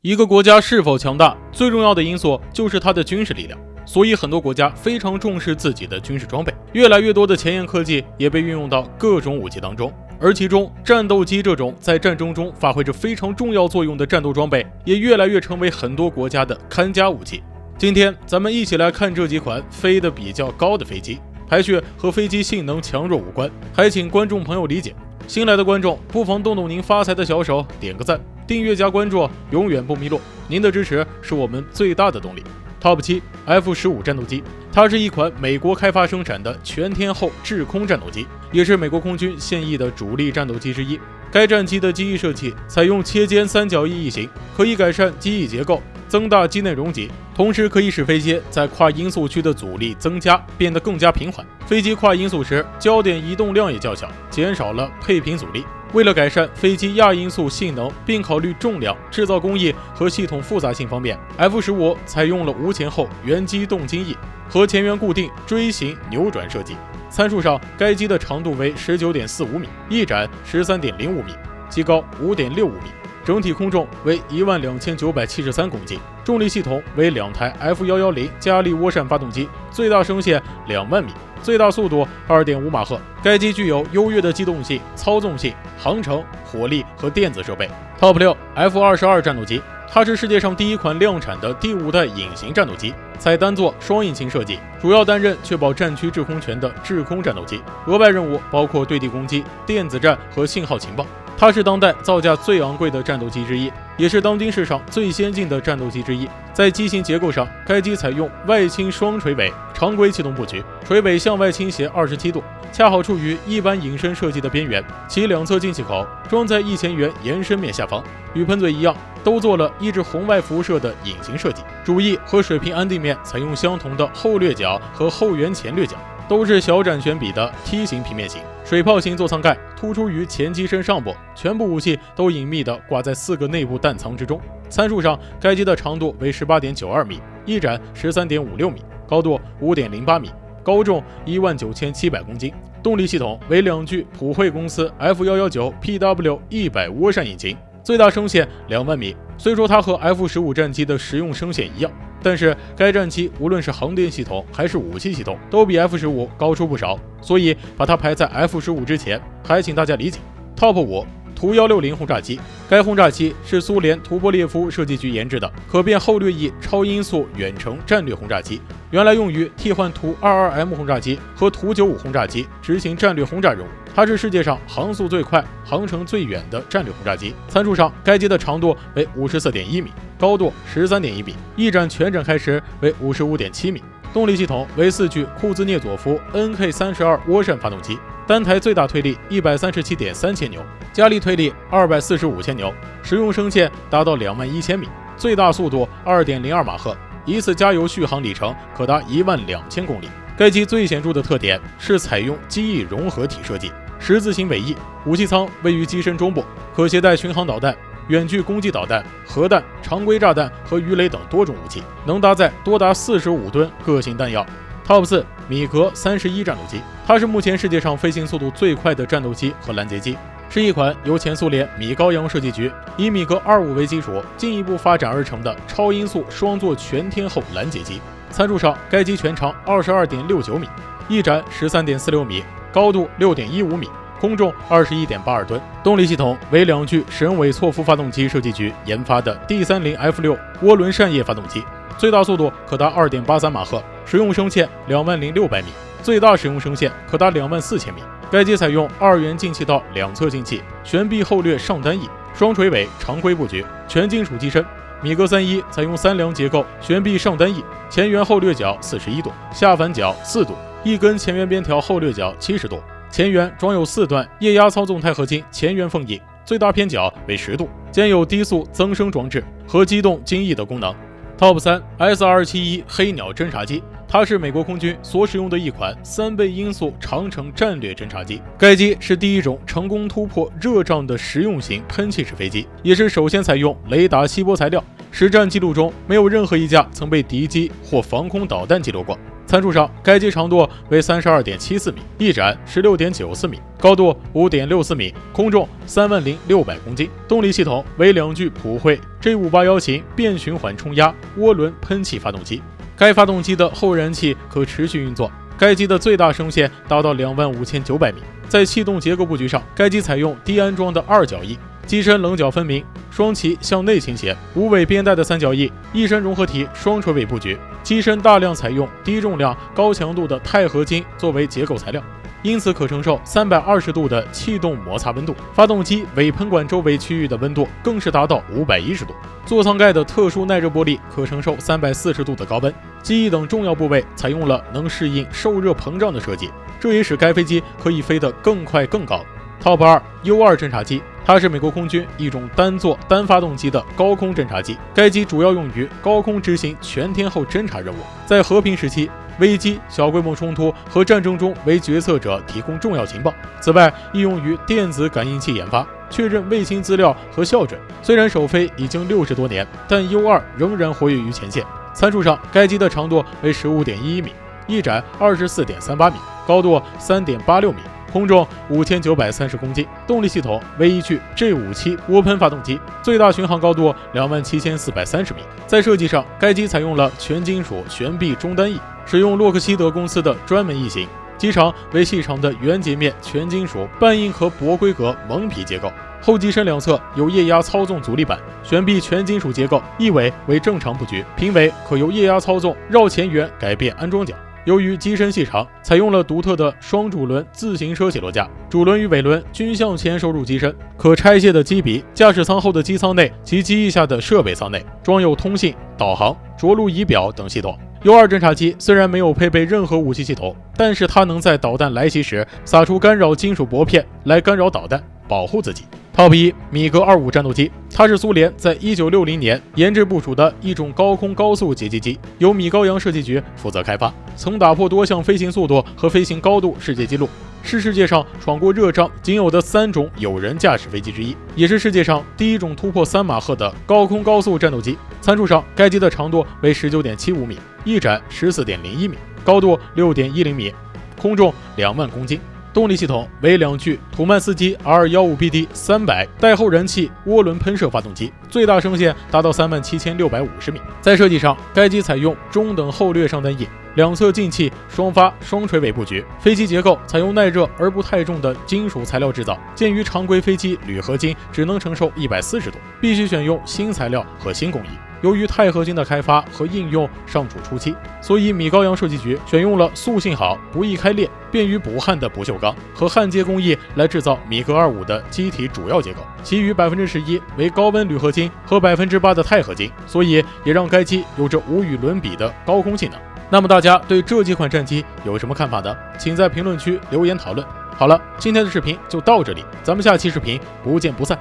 一个国家是否强大，最重要的因素就是它的军事力量。所以很多国家非常重视自己的军事装备，越来越多的前沿科技也被运用到各种武器当中。而其中，战斗机这种在战争中发挥着非常重要作用的战斗装备，也越来越成为很多国家的看家武器。今天咱们一起来看这几款飞得比较高的飞机，排序和飞机性能强弱无关，还请观众朋友理解。新来的观众不妨动动您发财的小手，点个赞，订阅加关注，永远不迷路。您的支持是我们最大的动力。Top 7 F-15战斗机，它是一款美国开发生产的全天候制空战斗机，也是美国空军现役的主力战斗机之一。该战机的机翼设计采用切尖三角翼翼型，可以改善机翼结构，增大机内容积，同时可以使飞机在跨音速区的阻力增加，变得更加平缓。飞机跨音速时，焦点移动量也较小，减少了配平阻力。为了改善飞机亚音速性能，并考虑重量、制造工艺和系统复杂性方面， F-15采用了无前后原机动机翼和前缘固定锥形扭转设计。参数上，该机的长度为 19.45 米，翼展 13.05 米，机高 5.65 米，整体空重为12973公斤，重力系统为2台 F110 加力涡扇发动机，最大升限2万米，最大速度 2.5 马赫。该机具有优越的机动性、操纵性、航程、火力和电子设备。Top 6 F-22战斗机，它是世界上第一款量产的第5代隐形战斗机，采单座双引擎设计，主要担任确保战区制空权的制空战斗机。额外任务包括对地攻击、电子战和信号情报。它是当代造价最昂贵的战斗机之一，也是当今世上最先进的战斗机之一。在机型结构上，该机采用外倾双垂尾常规气动布局，垂尾向外倾斜27度，恰好处于一般引申设计的边缘。其两侧进气口装在翼前缘延伸面下方，与喷嘴一样，都做了抑制红外辐射的隐形设计。主翼和水平安定面采用相同的后掠角和后缘前掠角，都是小展旋比的梯形平面型。水炮型座舱盖突出于前机身上部，全部武器都隐秘地挂在4个内部弹舱之中。参数上，该机的长度为 18.92 米，翼展 13.56 米，高度 5.08 米，高重 19700公斤。动力系统为2具普惠公司 F119 PW100 涡扇引擎，最大升限2万米。虽说它和 F-15战机的实用升限一样，但是该战机无论是航电系统还是武器系统都比 F-15高出不少，所以把它排在 F-15之前，还请大家理解。Top 5图160轰炸机，该轰炸机是苏联图波列夫设计局研制的可变后掠翼超音速远程战略轰炸机，原来用于替换图 22M 轰炸机和图95轰炸机执行战略轰炸任务。它是世界上航速最快、航程最远的战略轰炸机。参数上，该机的长度为 54.1 米，高度 13.1 米，翼展全展开时为 55.7 米。动力系统为4具库兹涅佐夫 NK32 涡扇发动机，单台最大推力 137.3千牛，加力推力245千牛，实用升限达到21000米，最大速度 2.02 马赫，一次加油续航里程可达12000公里。该机最显著的特点是采用机翼融合体设计，十字形尾翼，武器舱位于机身中部，可携带巡航导弹、远距攻击导弹、核弹、常规炸弹和鱼雷等多种武器，能搭载多达45吨各型弹药。Top 4米格31战斗机，它是目前世界上飞行速度最快的战斗机和拦截机，是一款由前苏联米高扬设计局以米格25为基础进一步发展而成的超音速双座全天候拦截机。参数上，该机全长 22.69 米，翼展 13.46 米，高度 6.15 米，空重 21.82 吨。动力系统为2具沈韦错夫发动机设计局研发的 D30F6 涡轮扇叶发动机，最大速度可达 2.83 马赫，实用升限20600米，最大实用升限可达24000米。该机采用2元进气道两侧进气，悬臂后掠上单翼，双垂尾常规布局，全金属机身。米格31采用3梁结构，悬臂上单翼，前缘后掠角41度，下反角4度，一根前缘边条后掠角70度，前缘装有4段液压操纵钛合金前缘缝翼，最大偏角为10度，兼有低速增声装置和机动襟翼的功能。Top 3 S-271 黑鸟侦察机，它是美国空军所使用的一款3倍音速长程战略侦察机。该机是第一种成功突破热胀的实用型喷气式飞机，也是首先采用雷达吸波材料。实战记录中，没有任何一架曾被敌机或防空导弹击落过。参数上，该机长度为32.74米，翼展16.94米，高度5.64米，空重30600公斤。动力系统为2具普惠 G581型变循环冲压涡轮喷气发动机，该发动机的后燃气可持续运作。该机的最大升限达到25900米。在气动结构布局上，该机采用低安装的二角翼，机身棱角分明，双鳍向内倾斜，无尾边带的三角翼，翼身融合体双垂尾布局。机身大量采用低重量、高强度的钛合金作为结构材料，因此可承受320度的气动摩擦温度。发动机尾喷管周围区域的温度更是达到510度。座舱盖的特殊耐热玻璃可承受340度的高温。机翼等重要部位采用了能适应受热膨胀的设计，这也使该飞机可以飞得更快更高。Top 2 U2 侦察机，它是美国空军一种单座单发动机的高空侦察机，该机主要用于高空执行全天候侦察任务，在和平时期、危机、小规模冲突和战争中为决策者提供重要情报。此外，亦用于电子感应器研发，确认卫星资料和校准。虽然首飞已经60多年，但 U2 仍然活跃于前线。参数上，该机的长度为15.11米，翼展24.38米，高度3.86米，空重5930公斤。动力系统为一具 G57涡喷发动机，最大巡航高度27430米。在设计上，该机采用了全金属悬臂中单翼，使用洛克希德公司的专门翼型，机长为细长的圆截面全金属半硬壳薄规格蒙皮结构。后机身两侧有液压操纵阻力板，悬臂全金属结构，翼尾为正常布局，平尾可由液压操纵绕前缘改变安装角。由于机身细长，采用了独特的双主轮自行车起落架，主轮与尾轮均向前收入机身，可拆卸的机鼻。驾驶舱后的机舱内及机翼下的设备舱内装有通信、导航、着陆仪表等系统。U2 侦察机虽然没有配备任何武器系统，但是它能在导弹来袭时撒出干扰金属薄片来干扰导弹，保护自己。Top 1米格25战斗机，它是苏联在1960年研制部署的一种高空高速截击机，由米高扬设计局负责开发，曾打破多项飞行速度和飞行高度世界纪录，是世界上闯过热胀仅有的3种有人驾驶飞机之一，也是世界上第一种突破3马赫的高空高速战斗机。参数上，该机的长度为19.75米，翼展14.01米，高度6.10米，空重2万公斤。动力系统为2具土曼斯基 R15BD 300带后燃气涡轮喷射发动机，最大升限达到37650米。在设计上，该机采用中等后掠上单翼，两侧进气双发双垂尾布局，飞机结构采用耐热而不太重的金属材料制造。鉴于常规飞机铝合金只能承受140度，必须选用新材料和新工艺。由于钛合金的开发和应用尚处初期，所以米高扬设计局选用了塑性好、不易开裂、便于补焊的不锈钢和焊接工艺来制造米格25的机体主要结构，其余11%为高温铝合金和8%的钛合金，所以也让该机有着无与伦比的高空性能。那么大家对这几款战机有什么看法呢？请在评论区留言讨论。好了，今天的视频就到这里，咱们下期视频不见不散。